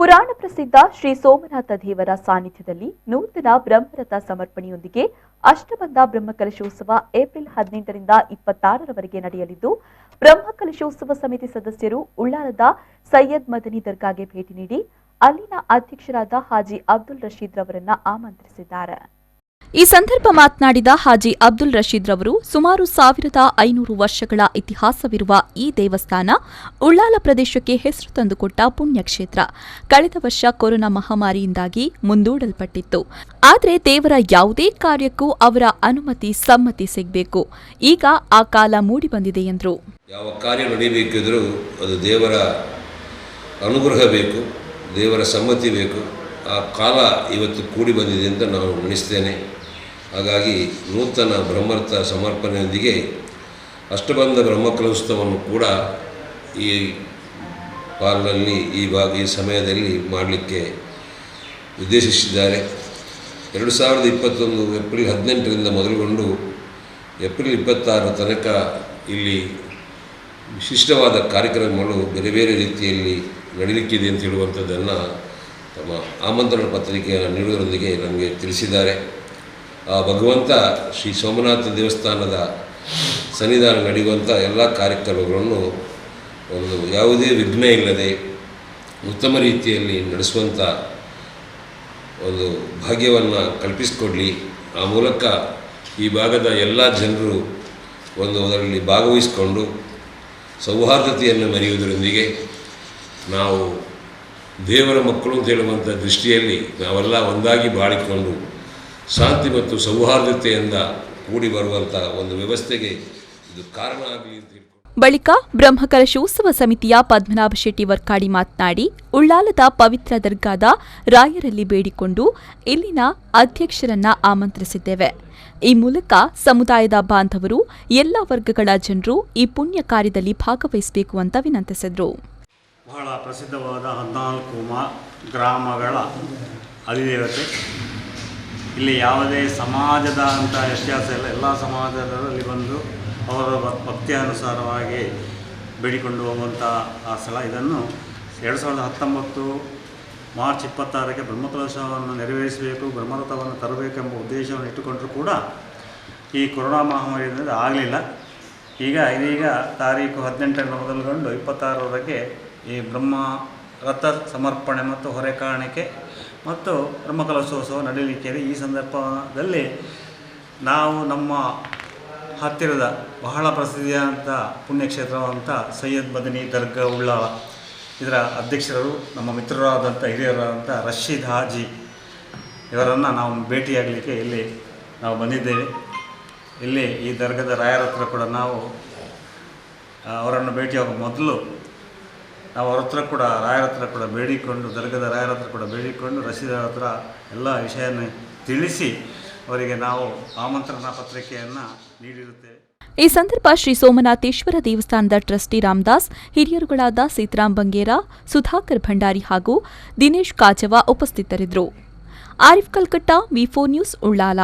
ಪುರಾಣ ಪ್ರಸಿದ್ಧ ಶ್ರೀ ಸೋಮನಾಥ ದೇವರ ಸಾನ್ನಿಧ್ಯದಲ್ಲಿ ನೂತನ ಬ್ರಹ್ಮರಥ ಸಮರ್ಪಣೆಯೊಂದಿಗೆ ಅಷ್ಟಬಂಧ ಬ್ರಹ್ಮಕಲಶೋತ್ಸವ ಏಪ್ರಿಲ್ 18ರಿಂದ 26ರವರೆಗೆ ನಡೆಯಲಿದ್ದು, ಬ್ರಹ್ಮಕಲಶೋತ್ಸವ ಸಮಿತಿ ಸದಸ್ಯರು ಉಳ್ಳಾಲದ ಸೈಯದ್ ಮದನಿ ದರ್ಗಾಗೆ ಭೇಟಿ ನೀಡಿ ಅಲ್ಲಿನ ಅಧ್ಯಕ್ಷರಾದ ಹಾಜಿ ಅಬ್ದುಲ್ ರಶೀದ್ ರವರನ್ನ ಆಮಂತ್ರಿಸಿದ್ದಾರೆ. ಈ ಸಂದರ್ಭ ಮಾತನಾಡಿದ ಹಾಜಿ ಅಬ್ದುಲ್ ರಶೀದ್ ರವರು, ಸುಮಾರು 1500 ವರ್ಷಗಳ ಇತಿಹಾಸವಿರುವ ಈ ದೇವಸ್ಥಾನ ಉಳ್ಳಾಲ ಪ್ರದೇಶಕ್ಕೆ ಹೆಸರು ತಂದುಕೊಟ್ಟ ಪುಣ್ಯಕ್ಷೇತ್ರ. ಕಳೆದ ವರ್ಷ ಕೊರೋನಾ ಮಹಾಮಾರಿಯಿಂದಾಗಿ ಮುಂದೂಡಲ್ಪಟ್ಟಿತ್ತು. ಆದರೆ ದೇವರ ಯಾವುದೇ ಕಾರ್ಯಕ್ಕೂ ಅವರ ಅನುಮತಿ ಸಮ್ಮತಿ ಸಿಗಬೇಕು. ಈಗ ಆ ಕಾಲ ಮೂಡಿ ಬಂದಿದೆ ಎಂದರು. ಯಾವ ಕಾರ್ಯ ನಡೆಯಬೇಕಿದ್ರೂ ಅದು ದೇವರ ಅನುಗ್ರಹ ಬೇಕು, ದೇವರ ಸಮ್ಮತಿ ಬೇಕು. ಆ ಕಾಲ ಇವತ್ತು ಕೂಡಿ ಬಂದಿದೆ ಅಂತ ನಾನು ನೆನೆಸ್ತೇನೆ. ಹಾಗಾಗಿ ನೂತನ ಬ್ರಹ್ಮರಥ ಸಮರ್ಪಣೆಯೊಂದಿಗೆ ಅಷ್ಟಬಂಧ ಬ್ರಹ್ಮಕಲಶೋತ್ಸವವನ್ನು ಕೂಡ ಈ ಕಾಲದಲ್ಲಿ ಈ ಸಮಯದಲ್ಲಿ ಮಾಡಲಿಕ್ಕೆ ಉದ್ದೇಶಿಸಿದ್ದಾರೆ. 2021 ಏಪ್ರಿಲ್ 18ರಿಂದ ಮೊದಲುಗೊಂಡು ಏಪ್ರಿಲ್ 26 ತನಕ ಇಲ್ಲಿ ವಿಶಿಷ್ಟವಾದ ಕಾರ್ಯಕ್ರಮಗಳು ಬೇರೆ ಬೇರೆ ರೀತಿಯಲ್ಲಿ ನಡೀಲಿಕ್ಕಿದೆ ಅಂತ ಹೇಳುವಂಥದ್ದನ್ನು ತಮ್ಮ ಆಮಂತ್ರಣ ಪತ್ರಿಕೆಯ ನೀಡುವುದರೊಂದಿಗೆ ನಮಗೆ ತಿಳಿಸಿದ್ದಾರೆ. ಆ ಭಗವಂತ ಶ್ರೀ ಸೋಮನಾಥ ದೇವಸ್ಥಾನದ ಸನ್ನಿಧಾನ ನಡೆಯುವಂಥ ಎಲ್ಲ ಕಾರ್ಯಕ್ರಮಗಳನ್ನು ಯಾವುದೇ ವಿಘ್ನ ಇಲ್ಲದೆ ಉತ್ತಮ ರೀತಿಯಲ್ಲಿ ನಡೆಸುವಂಥ ಒಂದು ಭಾಗ್ಯವನ್ನು ಕಲ್ಪಿಸಿಕೊಡಲಿ. ಆ ಮೂಲಕ ಈ ಭಾಗದ ಎಲ್ಲ ಜನರು ಅದರಲ್ಲಿ ಭಾಗವಹಿಸಿಕೊಂಡು ಸೌಹಾರ್ದತೆಯನ್ನು ಮೆರೆಯುವುದರೊಂದಿಗೆ ನಾವು ದೇವರ ಮಕ್ಕಳು ಅಂತ ಹೇಳುವಂಥ ದೃಷ್ಟಿಯಲ್ಲಿ ನಾವೆಲ್ಲ ಒಂದಾಗಿ ಬಾಳಿಕೊಂಡು ಶಾಂತಿ ಮತ್ತು ಸೌಹಾರ್ದತೆಯಿಂದ ಕೂಡಿ ಬರುವಂಥ ಒಂದು ವ್ಯವಸ್ಥೆಗೆ ಇದು ಕಾರಣ ಆಗಲಿ ಅಂತ ಹೇಳ್ಕೊಂಡು ಬಳಿಕ ಬ್ರಹ್ಮಕಲಶೋತ್ಸವ ಸಮಿತಿಯ ಪದ್ಮನಾಭ ಶೆಟ್ಟಿ ವರ್ಕಾಡಿ ಮಾತನಾಡಿ, ಉಳ್ಳಾಲದ ಪವಿತ್ರ ದರ್ಗಾದ ರಾಯರಲ್ಲಿ ಬೇಡಿಕೊಂಡು ಇಲ್ಲಿನ ಅಧ್ಯಕ್ಷರನ್ನ ಆಮಂತ್ರಿಸಿದ್ದೇವೆ. ಈ ಮೂಲಕ ಸಮುದಾಯದ ಬಾಂಧವರು ಎಲ್ಲ ವರ್ಗಗಳ ಜನರು ಈ ಪುಣ್ಯ ಕಾರ್ಯದಲ್ಲಿ ಭಾಗವಹಿಸಬೇಕು ಅಂತ ವಿನಂತಿಸಿದರು. ಬಹಳ ಪ್ರಸಿದ್ಧವಾದ 14 ಗ್ರಾಮಗಳ ಅಧಿದೇವತೆ. ಇಲ್ಲಿ ಯಾವುದೇ ಸಮಾಜದ ಅಂತ ವ್ಯತ್ಯಾಸ ಇಲ್ಲ. ಎಲ್ಲ ಸಮಾಜದಲ್ಲಿ ಬಂದು ಅವರ ಭಕ್ತಿಯಾನುಸಾರವಾಗಿ ಬೇಡಿಕೊಂಡು ಹೋಗುವಂಥ ಆ ಸ್ಥಳ. ಇದನ್ನು 2019 ಮಾರ್ಚ್ 26ಕ್ಕೆ ಬ್ರಹ್ಮಕಲಶವನ್ನು ನೆರವೇರಿಸಬೇಕು, ಬ್ರಹ್ಮರಥವನ್ನು ತರಬೇಕೆಂಬ ಉದ್ದೇಶವನ್ನು ಇಟ್ಟುಕೊಂಡರೂ ಕೂಡ ಈ ಕೊರೋನಾ ಮಹಾಮಾರಿಯಿಂದ ಆಗಲಿಲ್ಲ. ಇದೀಗ ತಾರೀಕು 18ರಿಂದ ಮೊದಲುಗೊಂಡು 26ರವರೆಗೆ ಈ ಬ್ರಹ್ಮರಥ ಸಮರ್ಪಣೆ ಮತ್ತು ಹೊರೆಕಾಣಿಕೆ ಮತ್ತು ಬ್ರಹ್ಮಕಲಶೋತ್ಸವ ನಡೆಯಲಿಕ್ಕಿದೆ. ಈ ಸಂದರ್ಭದಲ್ಲಿ ನಾವು ನಮ್ಮ ಹತ್ತಿರದ ಬಹಳ ಪ್ರಸಿದ್ಧಿಯಾದಂಥ ಪುಣ್ಯಕ್ಷೇತ್ರವಂಥ ಸೈಯದ್ ಮದನಿ ದರ್ಗಾ ಉಳ್ಳಾಲ ಇದರ ಅಧ್ಯಕ್ಷರು ನಮ್ಮ ಮಿತ್ರರಾದಂಥ ಹಿರಿಯರಾದಂಥ ರಶೀದ್ ಹಾಜಿ ಇವರನ್ನು ನಾವು ಭೇಟಿಯಾಗಲಿಕ್ಕೆ ಇಲ್ಲಿ ನಾವು ಬಂದಿದ್ದೇವೆ. ಇಲ್ಲಿ ಈ ದರ್ಗದ ರಾಯರ ಹತ್ರ ಕೂಡ ನಾವು ಅವರನ್ನು ಭೇಟಿಯಾಗುವ ಮೊದಲು ನಾವು ಅವ್ರ ಹತ್ರ ಕೂಡ ರಾಯರ ಹತ್ರ ಕೂಡ ಬೇಡಿಕೊಂಡು ದರ್ಗದ ರಾಯರ ಹತ್ರ ಕೂಡ ಬೇಡಿಕೊಂಡು ರಶೀದರ ಹತ್ರ ಎಲ್ಲ ವಿಷಯವನ್ನು ತಿಳಿಸಿ ಅವರಿಗೆ ನಾವು ಆಮಂತ್ರಣ ಪತ್ರಿಕೆಯನ್ನು ನೀಡಿರುತ್ತೇವೆ. ಈ ಸಂದರ್ಭ ಶ್ರೀ ಸೋಮನಾಥೇಶ್ವರ ದೇವಸ್ಥಾನದ ಟ್ರಸ್ಟಿ ರಾಮದಾಸ್, ಹಿರಿಯರುಗಳಾದ ಸೀತಾರಾಮ್ ಬಂಗೇರ, ಸುಧಾಕರ್ ಭಂಡಾರಿ ಹಾಗೂ ದಿನೇಶ್ ಕಾಜವ ಉಪಸ್ಥಿತರಿದ್ದರು. ಆರಿಫ್ ಕಲ್ಕಟ್ಟ, ವಿ4 ನ್ಯೂಸ್, ಉಳ್ಳಾಲ.